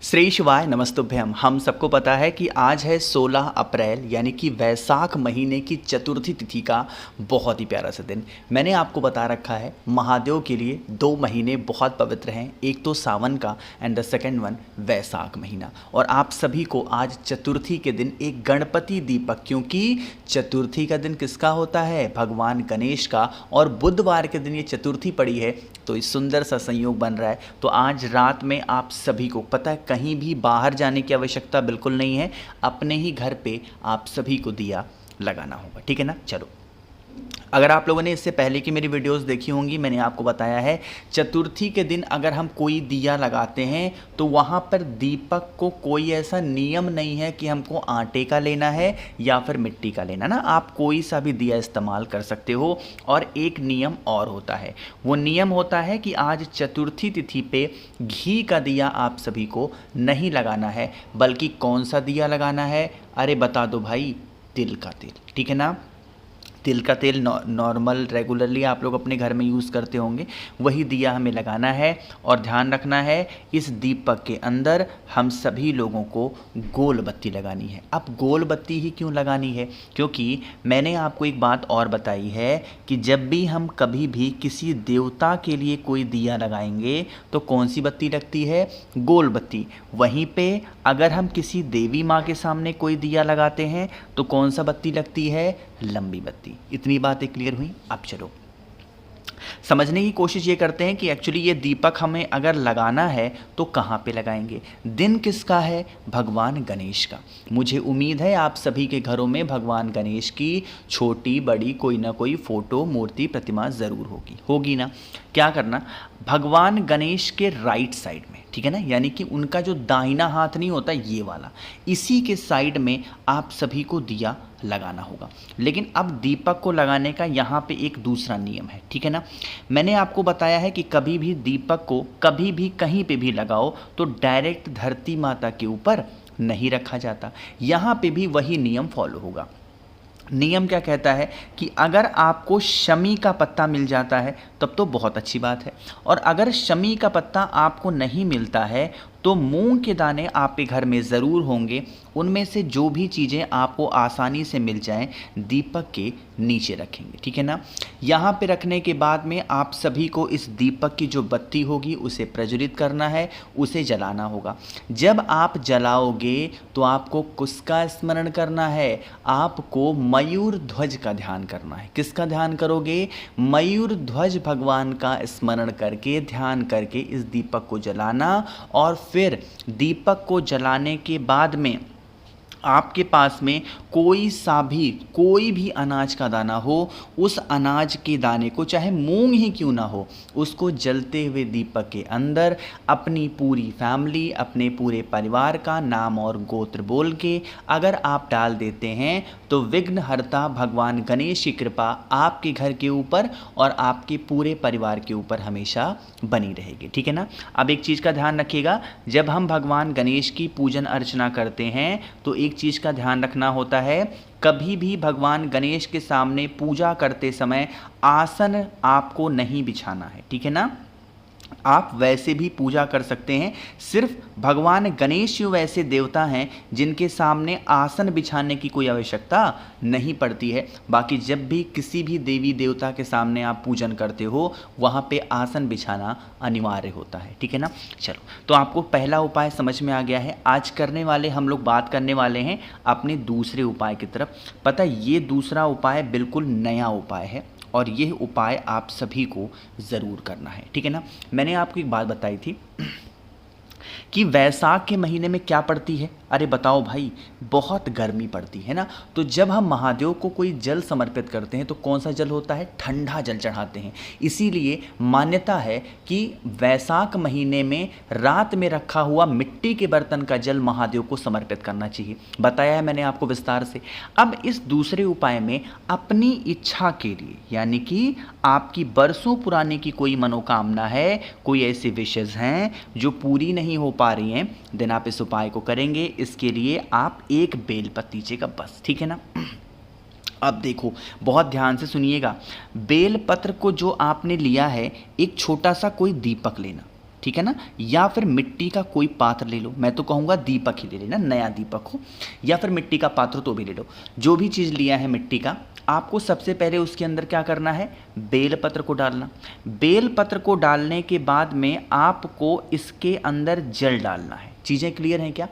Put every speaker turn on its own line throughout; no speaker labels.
श्री शिवाय नमस्तुभ्यम। हम सबको पता है कि आज है 16 अप्रैल यानी कि वैशाख महीने की चतुर्थी तिथि का बहुत ही प्यारा सा दिन। मैंने आपको बता रखा है महादेव के लिए 2 महीने बहुत पवित्र हैं, एक तो सावन का एंड द सेकेंड वन वैशाख महीना। और आप सभी को आज चतुर्थी के दिन एक गणपति दीपक, क्योंकि चतुर्थी का दिन किसका होता है? भगवान गणेश का, और बुधवार के दिन ये चतुर्थी पड़ी है तो इस सुंदर सा संयोग बन रहा है। तो आज रात में आप सभी को पता है कहीं भी बाहर जाने की आवश्यकता बिल्कुल नहीं है, अपने ही घर पे आप सभी को दिया लगाना होगा, ठीक है ना। चलो, अगर आप लोगों ने इससे पहले की मेरी वीडियोस देखी होंगी, मैंने आपको बताया है चतुर्थी के दिन अगर हम कोई दिया लगाते हैं तो वहाँ पर दीपक को कोई ऐसा नियम नहीं है कि हमको आटे का लेना है या फिर मिट्टी का लेना ना, आप कोई सा भी दिया इस्तेमाल कर सकते हो। और एक नियम और होता है, वो नियम होता है कि आज चतुर्थी तिथि पे घी का दिया आप सभी को नहीं लगाना है, बल्कि कौन सा दिया लगाना है? अरे बता दो भाई, तिल का तेल, ठीक है ना। तिल का तेल नॉर्मल रेगुलरली आप लोग अपने घर में यूज़ करते होंगे, वही दिया हमें लगाना है। और ध्यान रखना है, इस दीपक के अंदर हम सभी लोगों को गोल बत्ती लगानी है। अब गोल बत्ती ही क्यों लगानी है? क्योंकि मैंने आपको एक बात और बताई है कि जब भी हम कभी भी किसी देवता के लिए कोई दिया लगाएंगे तो कौन सी बत्ती लगती है? गोल बत्ती। वहीं पे अगर हम किसी देवी माँ के सामने कोई दिया लगाते हैं तो कौन सा बत्ती लगती है? लंबी बत्ती। इतनी बातें क्लियर हुई। अब चलो समझने की कोशिश ये करते हैं कि एक्चुअली ये दीपक हमें अगर लगाना है तो कहाँ पे लगाएंगे। दिन किसका है? भगवान गणेश का। मुझे उम्मीद है आप सभी के घरों में भगवान गणेश की छोटी बड़ी कोई ना कोई फोटो, मूर्ति, प्रतिमा ज़रूर होगी ना। क्या करना, भगवान गणेश के राइट साइड में, ठीक है ना, यानी कि उनका जो दाहिना हाथ नहीं होता ये वाला, इसी के साइड में आप सभी को दिया लगाना होगा। लेकिन अब दीपक को लगाने का यहाँ पे एक दूसरा नियम है, ठीक है ना। मैंने आपको बताया है कि कभी भी दीपक को कभी भी कहीं पे भी लगाओ तो डायरेक्ट धरती माता के ऊपर नहीं रखा जाता। यहाँ पे भी वही नियम फॉलो होगा। नियम क्या कहता है कि अगर आपको शमी का पत्ता मिल जाता है तब तो बहुत अच्छी बात है, और अगर शमी का पत्ता आपको नहीं मिलता है तो मूंग के दाने आपके घर में ज़रूर होंगे। उनमें से जो भी चीज़ें आपको आसानी से मिल जाएं दीपक के नीचे रखेंगे, ठीक है ना। यहाँ पे रखने के बाद में आप सभी को इस दीपक की जो बत्ती होगी उसे प्रज्वलित करना है, उसे जलाना होगा। जब आप जलाओगे तो आपको किसका स्मरण करना है? आपको मयूर ध्वज का ध्यान करना है। किसका ध्यान करोगे? मयूर ध्वज भगवान का स्मरण करके, ध्यान करके इस दीपक को जलाना। और फिर दीपक को जलाने के बाद में आपके पास में कोई भी अनाज का दाना हो, उस अनाज के दाने को, चाहे मूंग ही क्यों ना हो, उसको जलते हुए दीपक के अंदर अपनी पूरी फैमिली, अपने पूरे परिवार का नाम और गोत्र बोल के अगर आप डाल देते हैं तो विघ्नहर्ता भगवान गणेश की कृपा आपके घर के ऊपर और आपके पूरे परिवार के ऊपर हमेशा बनी रहेगी, ठीक है ना। अब एक चीज़ का ध्यान रखिएगा, जब हम भगवान गणेश की पूजन अर्चना करते हैं तो एक चीज़ का ध्यान रखना होता है, कभी भी भगवान गणेश के सामने पूजा करते समय आसन आपको नहीं बिछाना है, ठीक है ना। आप वैसे भी पूजा कर सकते हैं, सिर्फ भगवान गणेश ही वैसे देवता हैं जिनके सामने आसन बिछाने की कोई आवश्यकता नहीं पड़ती है। बाकी जब भी किसी भी देवी देवता के सामने आप पूजन करते हो वहाँ पे आसन बिछाना अनिवार्य होता है, ठीक है ना। चलो, तो आपको पहला उपाय समझ में आ गया है। आज करने वाले हम लोग बात करने वाले हैं अपने दूसरे उपाय की तरफ। पता ये दूसरा उपाय बिल्कुल नया उपाय है और यह उपाय आप सभी को ज़रूर करना है, ठीक है ना। मैंने आपको एक बात बताई थी कि वैशाख के महीने में क्या पड़ती है? अरे बताओ भाई, बहुत गर्मी पड़ती है ना। तो जब हम महादेव को कोई जल समर्पित करते हैं तो कौन सा जल होता है? ठंडा जल चढ़ाते हैं। इसीलिए मान्यता है कि वैशाख महीने में रात में रखा हुआ मिट्टी के बर्तन का जल महादेव को समर्पित करना चाहिए। बताया है मैंने आपको विस्तार से। अब इस दूसरे उपाय में अपनी इच्छा के लिए, यानी कि आपकी बरसों पुराने की कोई मनोकामना है, कोई ऐसे विशेष हैं जो पूरी नहीं हो पा रही हैं, देन आप इस उपाय को करेंगे। इसके लिए आप एक बेलपत्र चाहिएगा बस, ठीक है ना। अब देखो, बहुत ध्यान से सुनिएगा। बेलपत्र को जो आपने लिया है, एक छोटा सा कोई दीपक लेना, ठीक है ना, या फिर मिट्टी का कोई पात्र ले लो, मैं तो कहूँगा दीपक ही ले लेना, नया दीपक हो, या फिर मिट्टी का पात्र तो भी ले लो। जो भी चीज़ लिया है मिट्टी का, आपको सबसे पहले उसके अंदर क्या करना है, बेलपत्र को डालना। बेलपत्र को डालने के बाद में आपको इसके अंदर जल डालना है। चीज़ें क्लियर हैं क्या?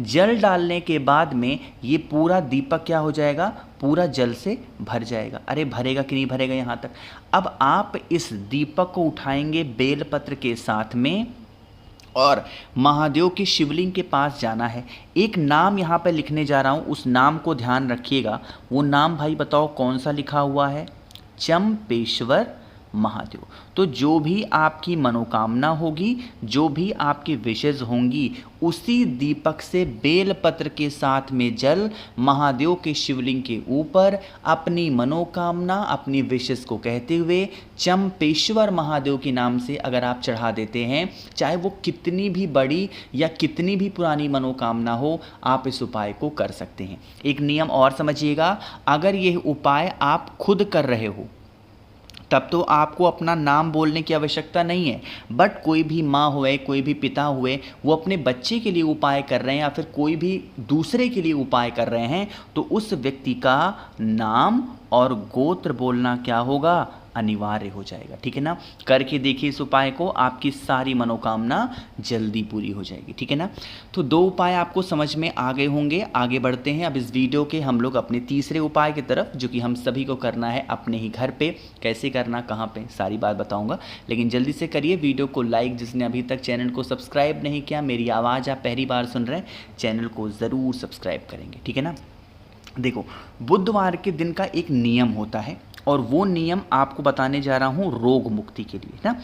जल डालने के बाद में ये पूरा दीपक क्या हो जाएगा, पूरा जल से भर जाएगा। अरे भरेगा कि नहीं भरेगा यहाँ तक। अब आप इस दीपक को उठाएंगे बेलपत्र के साथ में और महादेव के शिवलिंग के पास जाना है। एक नाम यहाँ पे लिखने जा रहा हूँ, उस नाम को ध्यान रखिएगा। वो नाम भाई बताओ कौन सा लिखा हुआ है, चंपेश्वर महादेव। तो जो भी आपकी मनोकामना होगी, जो भी आपकी विशेष होंगी, उसी दीपक से बेलपत्र के साथ में जल महादेव के शिवलिंग के ऊपर अपनी मनोकामना, अपनी विशेष को कहते हुए चंपेश्वर महादेव के नाम से अगर आप चढ़ा देते हैं, चाहे वो कितनी भी बड़ी या कितनी भी पुरानी मनोकामना हो, आप इस उपाय को कर सकते हैं। एक नियम और समझिएगा, अगर यह उपाय आप खुद कर रहे हो तब तो आपको अपना नाम बोलने की आवश्यकता नहीं है, बट कोई भी माँ हुए, कोई भी पिता हुए, वो अपने बच्चे के लिए उपाय कर रहे हैं या फिर कोई भी दूसरे के लिए उपाय कर रहे हैं, तो उस व्यक्ति का नाम और गोत्र बोलना क्या होगा, अनिवार्य हो जाएगा। ठीक है ना, करके देखिए इस उपाय को, आपकी सारी मनोकामना जल्दी पूरी हो जाएगी। ठीक है ना, तो 2 उपाय आपको समझ में आ गए होंगे। आगे बढ़ते हैं अब इस वीडियो के हम लोग अपने तीसरे उपाय की तरफ, जो कि हम सभी को करना है अपने ही घर पे। कैसे करना, कहाँ पे, सारी बात बताऊंगा, लेकिन जल्दी से करिए वीडियो को लाइक। जिसने अभी तक चैनल को सब्सक्राइब नहीं किया, मेरी आवाज़ आप पहली बार सुन रहे हैं, चैनल को ज़रूर सब्सक्राइब करेंगे। ठीक है ना, देखो बुधवार के दिन का एक नियम होता है और वो नियम आपको बताने जा रहा हूँ रोग मुक्ति के लिए ना,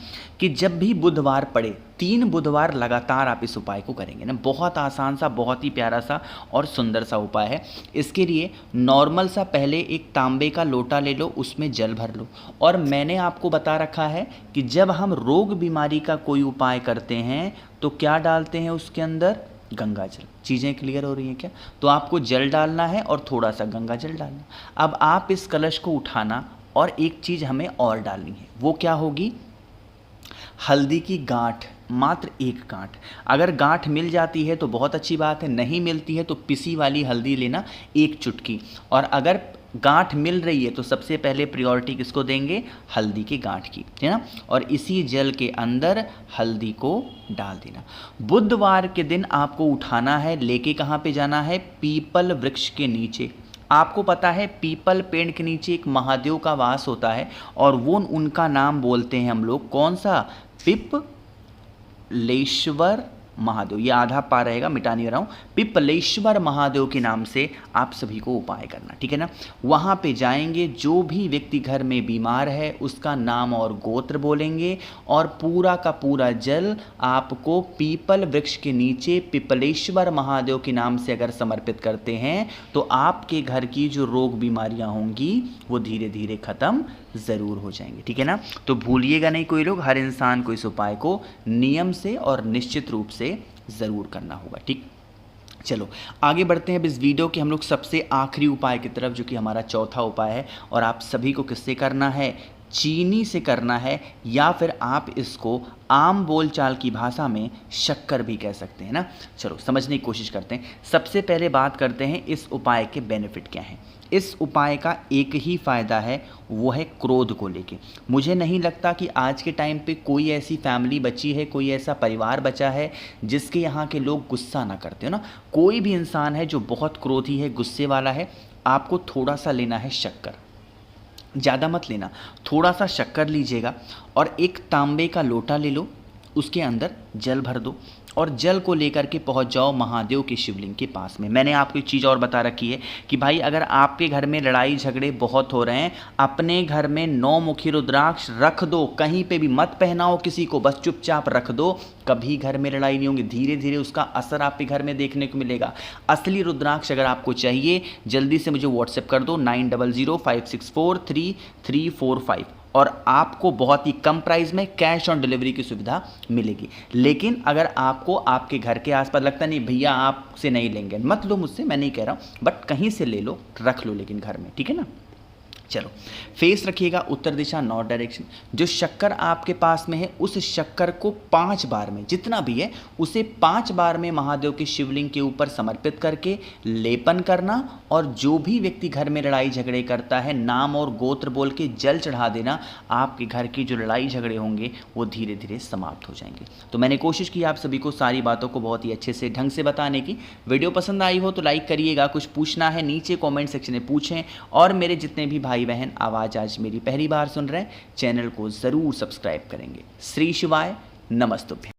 कि जब भी बुधवार पड़े, 3 बुधवार लगातार आप इस उपाय को करेंगे ना। बहुत आसान सा, बहुत ही प्यारा सा और सुंदर सा उपाय है। इसके लिए नॉर्मल सा पहले एक तांबे का लोटा ले लो, उसमें जल भर लो। और मैंने आपको बता रखा है कि जब हम रोग बीमारी का कोई उपाय करते हैं तो क्या डालते हैं उसके अंदर, गंगा जल। चीज़ें क्लियर हो रही हैं क्या? तो आपको जल डालना है और थोड़ा सा गंगा जल डालना। अब आप इस कलश को उठाना और एक चीज़ हमें और डालनी है, वो क्या होगी, हल्दी की गांठ, मात्र 1 गांठ। अगर गांठ मिल जाती है तो बहुत अच्छी बात है, नहीं मिलती है तो पिसी वाली हल्दी लेना 1 चुटकी। और अगर गांठ मिल रही है तो सबसे पहले प्रायोरिटी किसको देंगे, हल्दी की गांठ की, है ना। और इसी जल के अंदर हल्दी को डाल देना। बुधवार के दिन आपको उठाना है, लेके कहाँ पे जाना है, पीपल वृक्ष के नीचे। आपको पता है पीपल पेड़ के नीचे एक महादेव का वास होता है और वो उनका नाम बोलते हैं हम लोग, कौन सा, पिपलेश्वर महादेव। ये आधा पा रहेगा, मिटा नहीं रहा हूँ। पिपलेश्वर महादेव के नाम से आप सभी को उपाय करना। ठीक है ना, वहाँ पे जाएंगे, जो भी व्यक्ति घर में बीमार है उसका नाम और गोत्र बोलेंगे और पूरा का पूरा जल आपको पीपल वृक्ष के नीचे पिपलेश्वर महादेव के नाम से अगर समर्पित करते हैं तो आपके घर की जो रोग बीमारियाँ होंगी वो धीरे धीरे खत्म ज़रूर हो जाएंगे। ठीक है ना, तो भूलिएगा नहीं कोई लोग, हर इंसान को इस उपाय को नियम से और निश्चित रूप से ज़रूर करना होगा। ठीक, चलो आगे बढ़ते हैं अब इस वीडियो के हम लोग सबसे आखिरी उपाय की तरफ, जो कि हमारा चौथा उपाय है। और आप सभी को किससे करना है, चीनी से करना है, या फिर आप इसको आम बोलचाल की भाषा में शक्कर भी कह सकते हैं ना। चलो समझने की कोशिश करते हैं। सबसे पहले बात करते हैं इस उपाय के बेनिफिट क्या हैं। इस उपाय का एक ही फ़ायदा है, वो है क्रोध को लेके। मुझे नहीं लगता कि आज के टाइम पे कोई ऐसी फैमिली बची है, कोई ऐसा परिवार बचा है जिसके यहाँ के लोग गुस्सा ना करते हो ना। कोई भी इंसान है जो बहुत क्रोधी है, गुस्से वाला है, आपको थोड़ा सा लेना है शक्कर, ज़्यादा मत लेना, थोड़ा सा शक्कर लीजिएगा और एक तांबे का लोटा ले लो, उसके अंदर जल भर दो और जल को लेकर के पहुंच जाओ महादेव के शिवलिंग के पास में। मैंने आपको एक चीज़ और बता रखी है कि भाई अगर आपके घर में लड़ाई झगड़े बहुत हो रहे हैं, अपने घर में 9 मुखी रुद्राक्ष रख दो, कहीं पे भी मत पहनाओ किसी को, बस चुपचाप रख दो, कभी घर में लड़ाई नहीं होगी। धीरे धीरे उसका असर आपके घर में देखने को मिलेगा। असली रुद्राक्ष अगर आपको चाहिए जल्दी से मुझे व्हाट्सएप कर दो 9005643345 और आपको बहुत ही कम प्राइस में कैश ऑन डिलीवरी की सुविधा मिलेगी। लेकिन अगर आपको आपके घर के आसपास लगता नहीं भैया आपसे नहीं लेंगे, मत लो मुझसे, मैं नहीं कह रहा हूँ, बट कहीं से ले लो, रख लो लेकिन घर में। ठीक है ना, चलो, फेस रखिएगा उत्तर दिशा, नॉर्थ डायरेक्शन। जो शक्कर आपके पास में है उस शक्कर को 5 बार में, जितना भी है उसे 5 बार में महादेव के शिवलिंग के ऊपर समर्पित करके लेपन करना, और जो भी व्यक्ति घर में लड़ाई झगड़े करता है नाम और गोत्र बोल के जल चढ़ा देना। आपके घर की जो लड़ाई झगड़े होंगे वो धीरे धीरे समाप्त हो जाएंगे। तो मैंने कोशिश की आप सभी को सारी बातों को बहुत ही अच्छे से ढंग से बताने की। वीडियो पसंद आई हो तो लाइक करिएगा, कुछ पूछना है नीचे कॉमेंट सेक्शन में पूछें, और मेरे जितने भी भाई बहन आवाज़ आज मेरी पहली बार सुन रहे हैं चैनल को ज़रूर सब्सक्राइब करेंगे। श्री शिवाय, नमस्तुभ्यं।